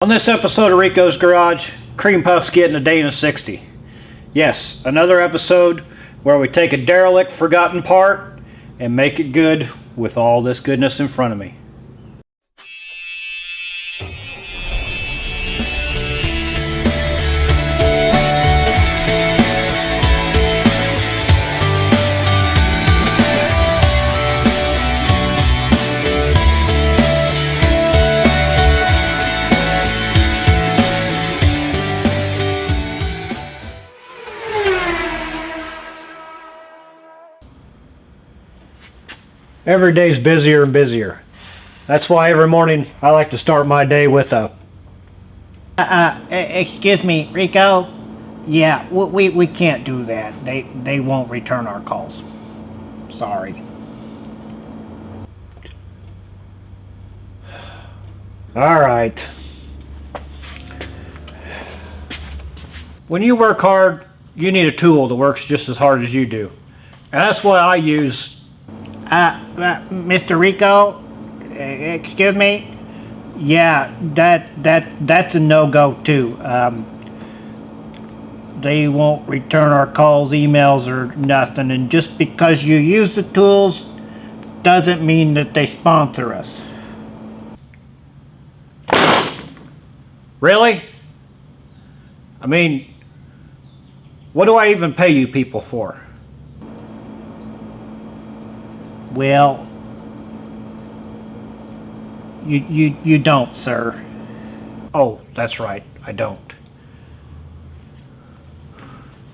On this episode of Rico's Garage, Cream Puff's getting a Dana 60. Yes, another episode where we take a derelict, forgotten part and make it good with all this goodness in front of me. Every day's busier and busier. That's why every morning I like to start my day with a... Excuse me, Rico? Yeah, we can't do that. They won't return our calls. Sorry. Alright. When you work hard, you need a tool that works just as hard as you do. And that's why I use... Mr. Rico? Excuse me? Yeah, that's a no-go too. They won't return our calls, emails, or nothing. And just because you use the tools doesn't mean that they sponsor us. Really? I mean, what do I even pay you people for? Well, you don't, sir. Oh, that's right, I don't.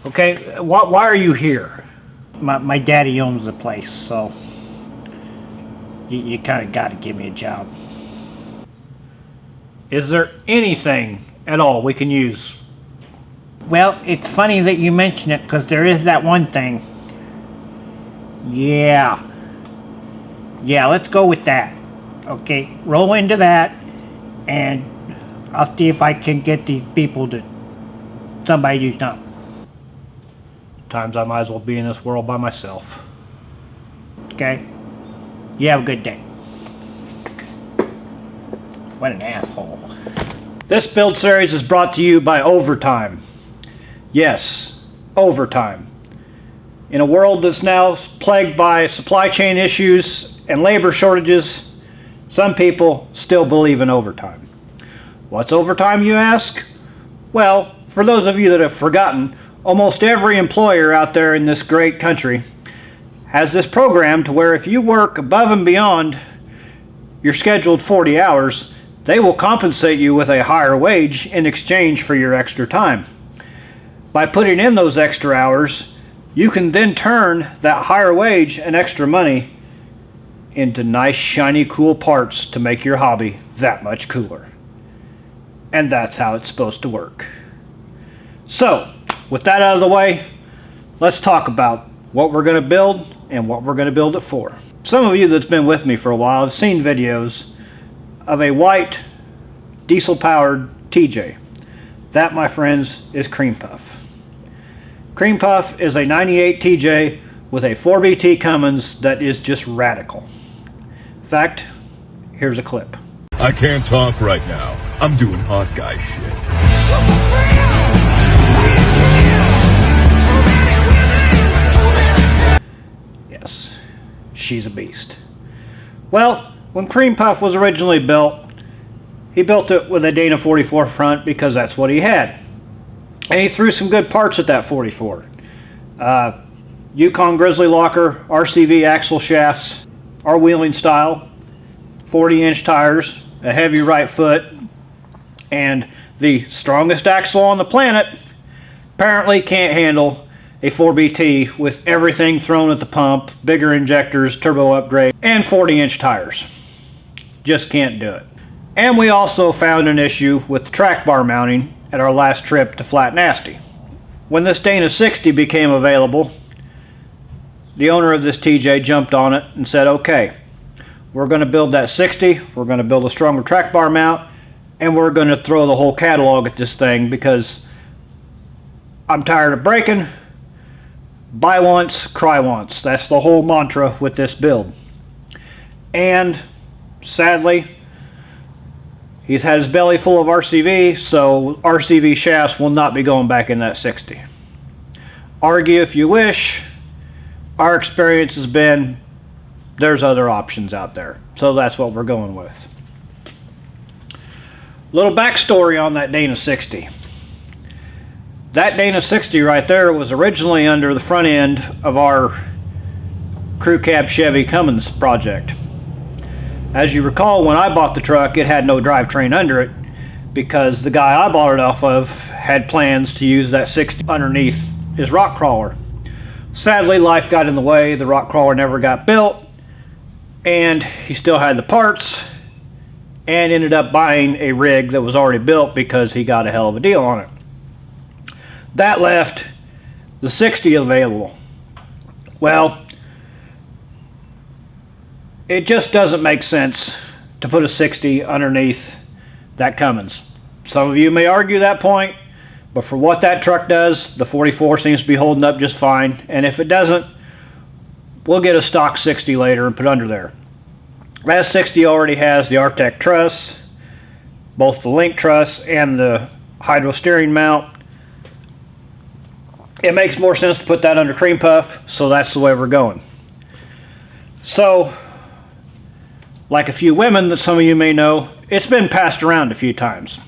Okay, why are you here? My daddy owns the place, so you kind of got to give me a job. Is there anything at all we can use? Well, it's funny that you mention it, because there is that one thing. Yeah, let's go with that. Okay, roll into that, and I'll see if I can get these people to somebody do something. Times I might as well be in this world by myself. Okay? You have a good day. What an asshole. This build series is brought to you by overtime. Yes, overtime. In a world that's now plagued by supply chain issues and labor shortages, some people still believe in overtime. What's overtime, you ask? Well, for those of you that have forgotten, almost every employer out there in this great country has this program to where if you work above and beyond your scheduled 40 hours, they will compensate you with a higher wage in exchange for your extra time. By putting in those extra hours, you can then turn that higher wage and extra money into nice, shiny, cool parts to make your hobby that much cooler. And that's how it's supposed to work. So, with that out of the way, let's talk about what we're going to build and what we're going to build it for. Some of you that's been with me for a while have seen videos of a white diesel-powered TJ. That, my friends, is Cream Puff. Cream Puff is a 98 TJ with a 4BT Cummins that is just radical. In fact, here's a clip. I can't talk right now. I'm doing hot guy shit. Yes, she's a beast. Well, when Cream Puff was originally built, he built it with a Dana 44 front because that's what he had. And he threw some good parts at that 44. Yukon Grizzly Locker, RCV axle shafts, our wheeling style, 40-inch tires, a heavy right foot, and the strongest axle on the planet apparently can't handle a 4BT with everything thrown at the pump, bigger injectors, turbo upgrade, and 40-inch tires. Just can't do it. And we also found an issue with the track bar mounting at our last trip to Flat Nasty. When this Dana 60 became available, the owner of this TJ jumped on it and said, okay, we're going to build that 60, we're going to build a stronger track bar mount, and we're going to throw the whole catalog at this thing because I'm tired of breaking. Buy once, cry once. That's the whole mantra with this build. And sadly, He's had his belly full of RCV, so RCV shafts will not be going back in that 60. Argue if you wish. Our experience has been there's other options out there. So that's what we're going with. Little backstory on that Dana 60. That Dana 60 right there was originally under the front end of our crew cab Chevy Cummins project. As you recall, when I bought the truck, it had no drivetrain under it because the guy I bought it off of had plans to use that 60 underneath his rock crawler. Sadly, life got in the way. The rock crawler never got built, and he still had the parts and ended up buying a rig that was already built because he got a hell of a deal on it. That left the 60 available. Well, it just doesn't make sense to put a 60 underneath that Cummins. Some of you may argue that point, but for what that truck does, the 44 seems to be holding up just fine. And if it doesn't, we'll get a stock 60 later and put under there. That 60 already has the Artec truss, both the link truss and the hydro steering mount. It makes more sense to put that under cream puff, so that's the way we're going. So, like a few women that some of you may know, it's been passed around a few times,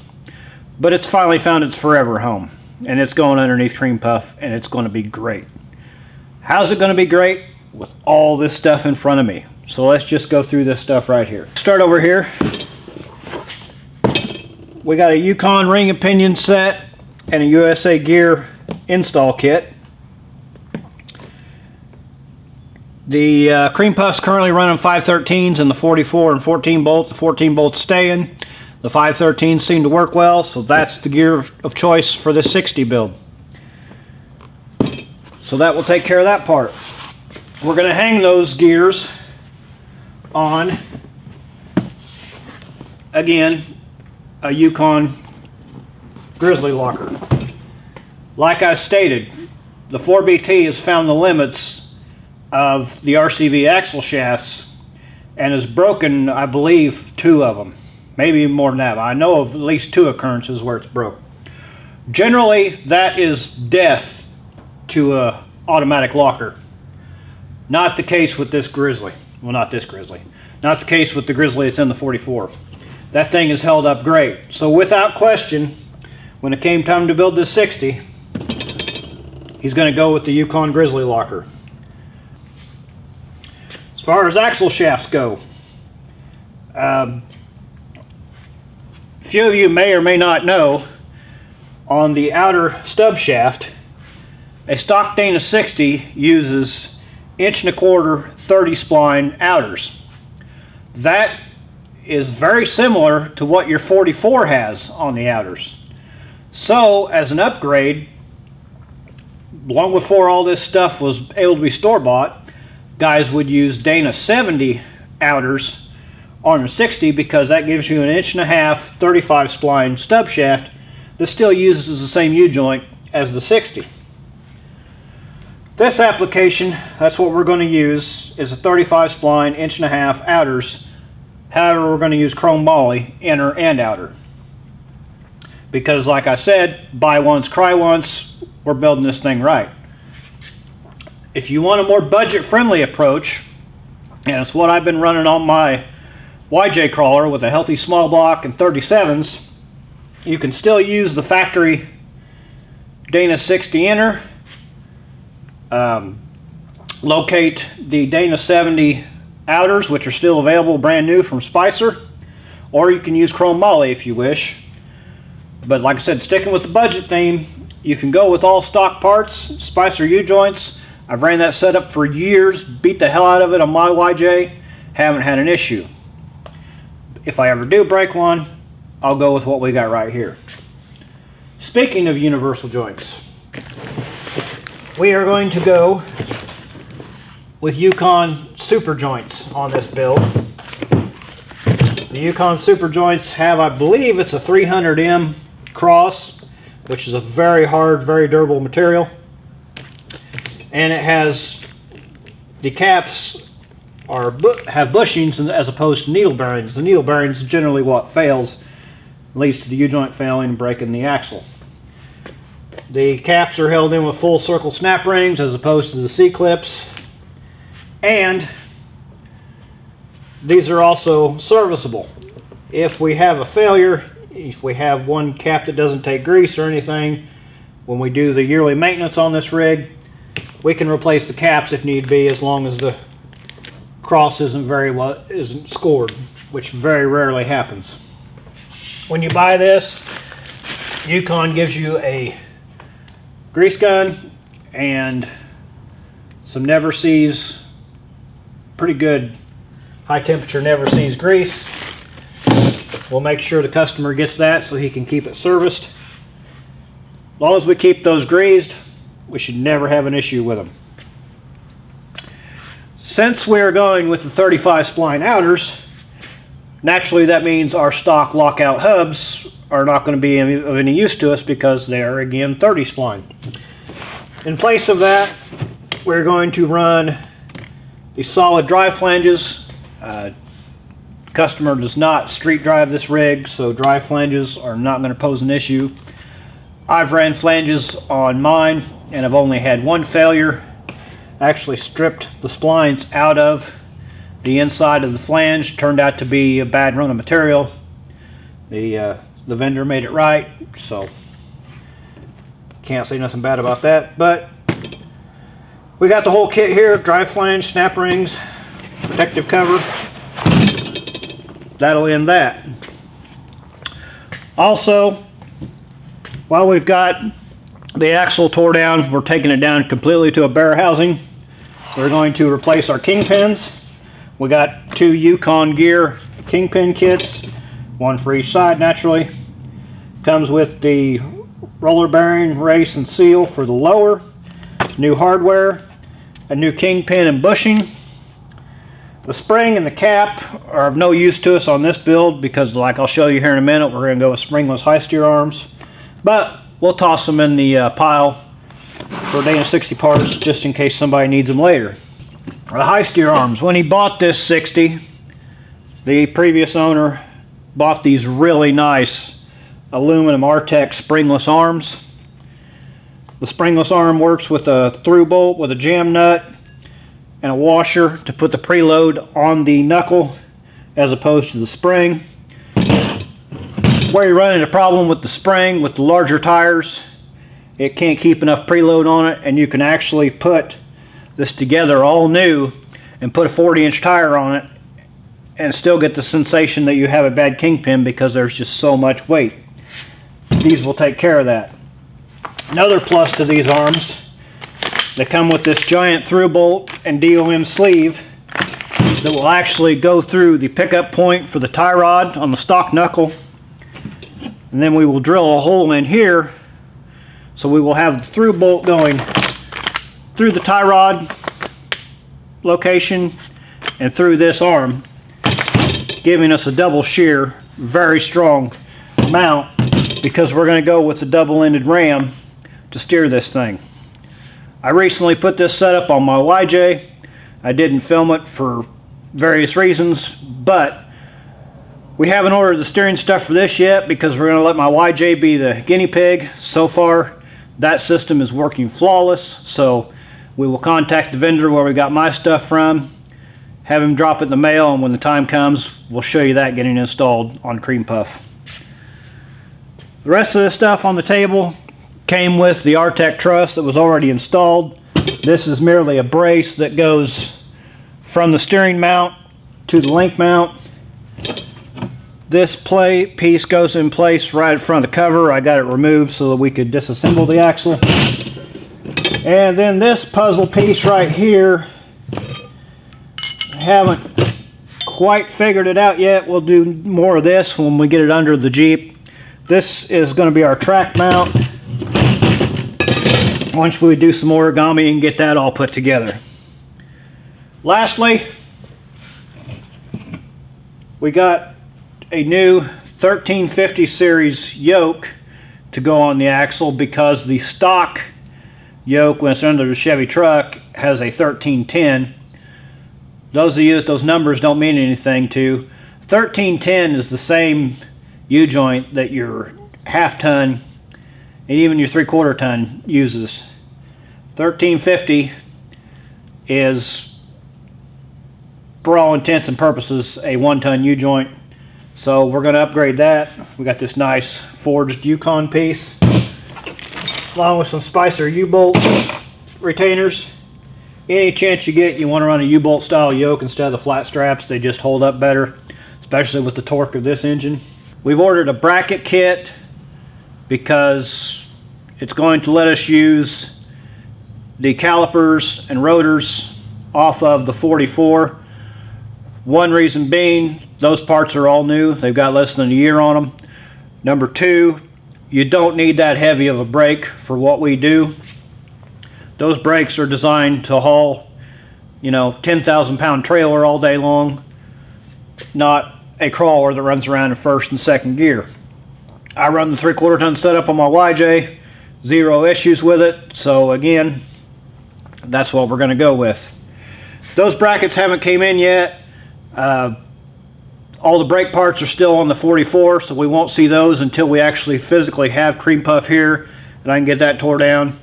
but it's finally found its forever home, and it's going underneath cream puff, and it's going to be great. How's it going to be great? With all this stuff in front of me. So let's just go through this stuff right here. Start over here. We got a Yukon ring and pinion set and a USA Gear install kit. The cream puff's currently running 513s in the 44 and 14 bolt. The 14 bolt's staying. The 513s seem to work well, so that's the gear of choice for this 60 build. So that will take care of that part. We're going to hang those gears on, again, a Yukon grizzly locker. Like I stated, the 4BT has found the limits of the RCV axle shafts and has broken, I believe, 2 of them. Maybe more than that. I know of at least 2 occurrences where it's broke. Generally, that is death to an automatic locker. Not the case with this Grizzly. Well, not this Grizzly. Not the case with the Grizzly that's in the 44. That thing is held up great. So without question, when it came time to build this 60, he's going to go with the Yukon Grizzly locker. As far as axle shafts go, few of you may or may not know, on the outer stub shaft, a stock Dana 60 uses 1¼ 30 spline outers. That is very similar to what your 44 has on the outers. So as an upgrade, long before all this stuff was able to be store-bought, guys would use Dana 70 outers on a 60 because that gives you an 1½ 35 spline stub shaft that still uses the same U-joint as the 60. This application, that's what we're going to use, is a 35 spline 1½ outers. However, we're going to use chrome moly inner and outer. Because like I said, buy once, cry once, we're building this thing right. If you want a more budget-friendly approach, and it's what I've been running on my YJ crawler with a healthy small block and 37s, you can still use the factory Dana 60 inner, locate the Dana 70 outers, which are still available brand new from Spicer, or you can use chrome moly if you wish. But like I said, sticking with the budget theme, you can go with all stock parts, Spicer U-joints. I've ran that setup for years, beat the hell out of it on my YJ, haven't had an issue. If I ever do break one, I'll go with what we got right here. Speaking of universal joints, we are going to go with Yukon super joints on this build. The Yukon super joints have, I believe it's a 300M cross, which is a very hard, very durable material. And it has, the caps have bushings as opposed to needle bearings. The needle bearings is generally what fails leads to the U-joint failing and breaking the axle. The caps are held in with full circle snap rings as opposed to the C-clips, and these are also serviceable. If we have a failure, if we have one cap that doesn't take grease or anything, when we do the yearly maintenance on this rig, we can replace the caps if need be, as long as the cross isn't scored, which very rarely happens. When you buy this, Yukon gives you a grease gun and some Never Sees, pretty good high temperature Never Sees grease. We'll make sure the customer gets that so he can keep it serviced. As long as we keep those greased, we should never have an issue with them. Since we're going with the 35 spline outers, naturally that means our stock lockout hubs are not going to be of any use to us because they are again 30 spline. In place of that, we're going to run the solid drive flanges. Customer does not street drive this rig, so drive flanges are not going to pose an issue. I've ran flanges on mine and I've only had one failure. I actually stripped the splines out of the inside of the flange. Turned out to be a bad run of material. The vendor made it right, so can't say nothing bad about that. But we got the whole kit here: drive flange, snap rings, protective cover. That'll end that. Also, while we've got the axle tore down, we're taking it down completely to a bare housing. We're going to replace our kingpins. We got 2 Yukon gear kingpin kits, one for each side naturally. Comes with the roller bearing, race, and seal for the lower, new hardware, a new kingpin and bushing. The spring and the cap are of no use to us on this build because, like I'll show you here in a minute, we're going to go with springless high steer arms. But we'll toss them in the pile for Dana 60 parts just in case somebody needs them later. The high steer arms, when he bought this 60, the previous owner bought these really nice aluminum Artec springless arms. The springless arm works with a through bolt with a jam nut and a washer to put the preload on the knuckle as opposed to the spring. Where you run into a problem with the spring, with the larger tires, it can't keep enough preload on it, and you can actually put this together all new and put a 40-inch tire on it and still get the sensation that you have a bad kingpin because there's just so much weight. These will take care of that. Another plus to these arms, they come with this giant through bolt and DOM sleeve that will actually go through the pickup point for the tie rod on the stock knuckle. And then we will drill a hole in here, so we will have the through bolt going through the tie rod location and through this arm, giving us a double shear, very strong mount, because we're going to go with the double-ended ram to steer this thing. I recently put this setup on my YJ. I didn't film it for various reasons, but we haven't ordered the steering stuff for this yet because we're going to let my YJ be the guinea pig. So far, that system is working flawless, so we will contact the vendor where we got my stuff from, have him drop it in the mail, and when the time comes, we'll show you that getting installed on Cream Puff. The rest of the stuff on the table came with the Artec truss that was already installed. This is merely a brace that goes from the steering mount to the link mount. This piece goes in place right in front of the cover. I got it removed so that we could disassemble the axle. And then this puzzle piece right here, I haven't quite figured it out yet. We'll do more of this when we get it under the Jeep. This is going to be our track mount. Once we do some origami and get that all put together. Lastly, we got a new 1350 series yoke to go on the axle because the stock yoke, when it's under the Chevy truck, has a 1310. Those of you that those numbers don't mean anything to, 1310 is the same U-joint that your half ton and even your 3/4 ton uses. 1350 is, for all intents and purposes, a 1-ton U-joint. So we're going to upgrade that. We got this nice forged Yukon piece, along with some Spicer U-bolt retainers. Any chance you get, you want to run a U-bolt style yoke instead of the flat straps. They just hold up better, especially with the torque of this engine. We've ordered a bracket kit because it's going to let us use the calipers and rotors off of the 44. One reason being, those parts are all new. They've got less than a year on them. Number two, you don't need that heavy of a brake for what we do. Those brakes are designed to haul, 10,000 pound trailer all day long, not a crawler that runs around in first and second gear. I run the 3/4 ton setup on my YJ, zero issues with it. So again, that's what we're going to go with. Those brackets haven't came in yet. All the brake parts are still on the 44, so we won't see those until we actually physically have cream puff here and I can get that tore down.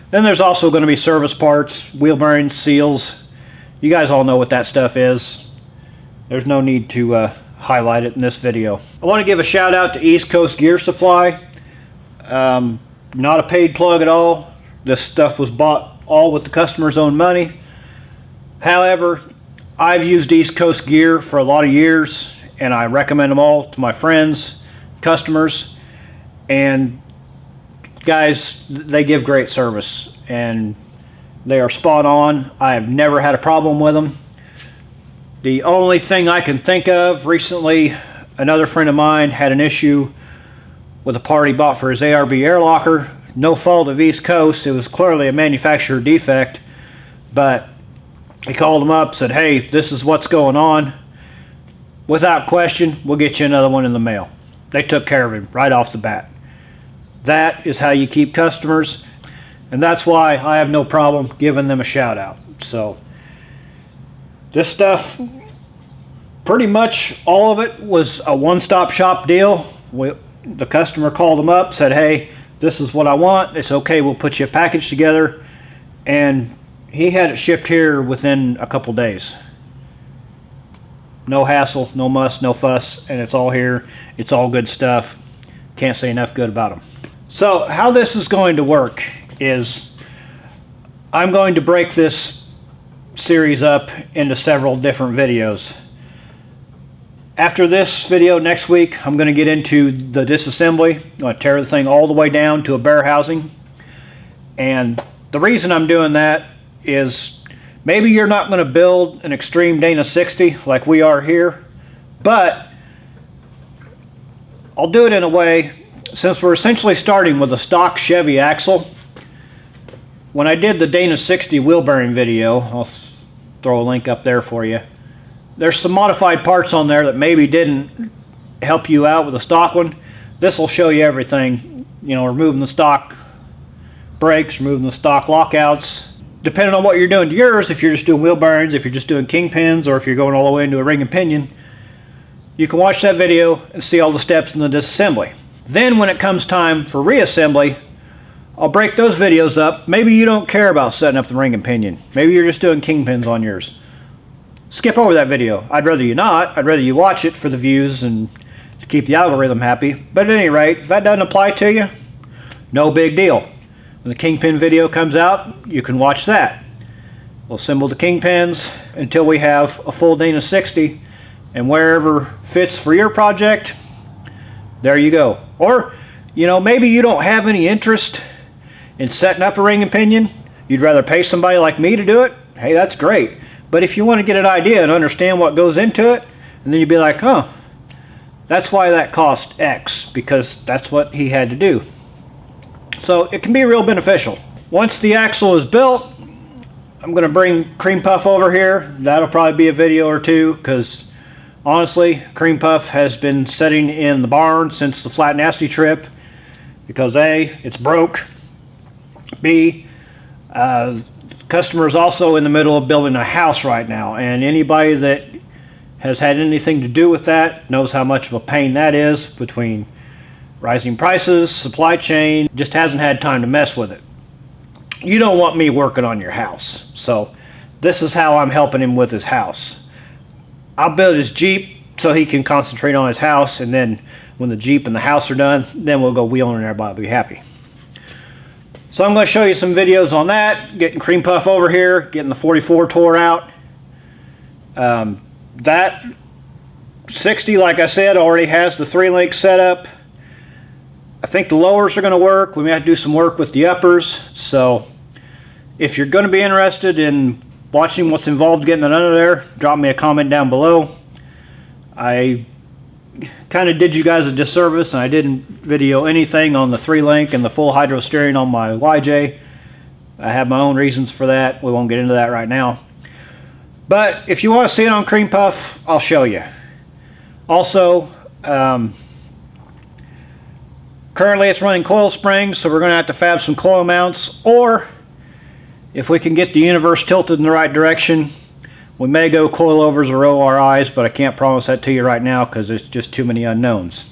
Then there's also going to be service parts, wheel bearings, seals. You guys all know what that stuff is. There's no need to highlight it in this video. I want to give a shout out to East Coast Gear Supply. Not a paid plug at all. This stuff was bought all with the customer's own money. However, I've used East Coast Gear for a lot of years, and I recommend them all to my friends, customers, and guys, they give great service and they are spot on. I have never had a problem with them. The only thing I can think of, recently another friend of mine had an issue with a part he bought for his ARB air locker. No fault of East Coast, it was clearly a manufacturer defect, but he called them up, said, hey, this is what's going on. Without question, we'll get you another one in the mail. They took care of him right off the bat. That is how you keep customers, and that's why I have no problem giving them a shout out. So this stuff, pretty much all of it was a one-stop shop deal. The customer called them up, said, hey, this is what I want. It's okay, we'll put you a package together, and he had it shipped here within a couple days. No hassle, no muss, no fuss, and it's all here. It's all good stuff. Can't say enough good about them. So how this is going to work is I'm going to break this series up into several different videos. After this video next week, I'm going to get into the disassembly. I'm going to tear the thing all the way down to a bare housing. And the reason I'm doing that is maybe you're not going to build an extreme Dana 60 like we are here, but I'll do it in a way, since we're essentially starting with a stock Chevy axle. When I did the Dana 60 wheel bearing video, I'll throw a link up there for you. There's some modified parts on there that maybe didn't help you out with the stock one. This will show you everything, removing the stock brakes, removing the stock lockouts. Depending on what you're doing to yours, if you're just doing wheel bearings, if you're just doing kingpins, or if you're going all the way into a ring and pinion, you can watch that video and see all the steps in the disassembly. Then when it comes time for reassembly, I'll break those videos up. Maybe you don't care about setting up the ring and pinion. Maybe you're just doing kingpins on yours. Skip over that video. I'd rather you not. I'd rather you watch it for the views and to keep the algorithm happy. But at any rate, if that doesn't apply to you, no big deal. When the kingpin video comes out, you can watch that. We'll assemble the kingpins until we have a full Dana 60, and wherever fits for your project, there you go. Or, maybe you don't have any interest in setting up a ring and pinion. You'd rather pay somebody like me to do it. Hey, that's great. But if you want to get an idea and understand what goes into it, and then you'd be like, huh, that's why that cost X, because that's what he had to do. So it can be real beneficial. Once the axle is built, I'm going to bring Cream Puff over here. That'll probably be a video or two, because honestly, Cream Puff has been sitting in the barn since the Flat Nasty trip, because A, it's broke. B, the customer is also in the middle of building a house right now, and anybody that has had anything to do with that knows how much of a pain that is between rising prices, supply chain, just hasn't had time to mess with it. You don't want me working on your house, so this is how I'm helping him with his house. I'll build his Jeep so he can concentrate on his house, and then when the Jeep and the house are done, then we'll go wheeling and everybody will be happy. So I'm going to show you some videos on that, getting Cream Puff over here, getting the 44 tore out. That 60, like I said, already has the 3-link setup. I think the lowers are going to work. We may have to do some work with the uppers. So if you're going to be interested in watching what's involved getting it under there, drop me a comment down below. I kind of did you guys a disservice and I didn't video anything on the 3-link and the full hydro steering on my YJ. I have my own reasons for that. We won't get into that right now. But if you want to see it on Cream Puff, I'll show you. Also, currently it's running coil springs, so we're going to have to fab some coil mounts, or if we can get the universe tilted in the right direction, we may go coilovers or ORIs, but I can't promise that to you right now because there's just too many unknowns.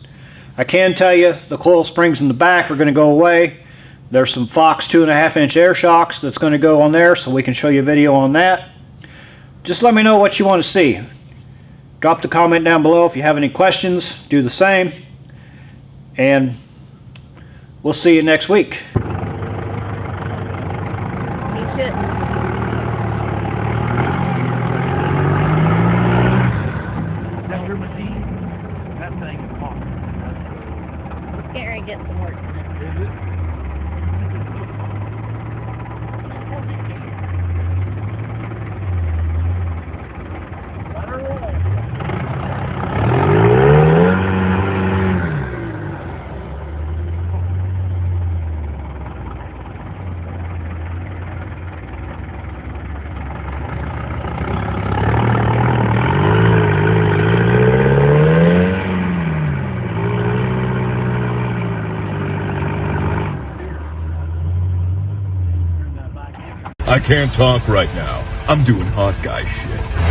I can tell you the coil springs in the back are going to go away. There's some Fox 2.5-inch air shocks that's going to go on there, so we can show you a video on that. Just let me know what you want to see. Drop the comment down below if you have any questions. Do the same. And we'll see you next week. He shouldn't. That's your machine? That thing is hot. Can't really get some work done. Is it? Let her roll. I can't talk right now. I'm doing hot guy shit.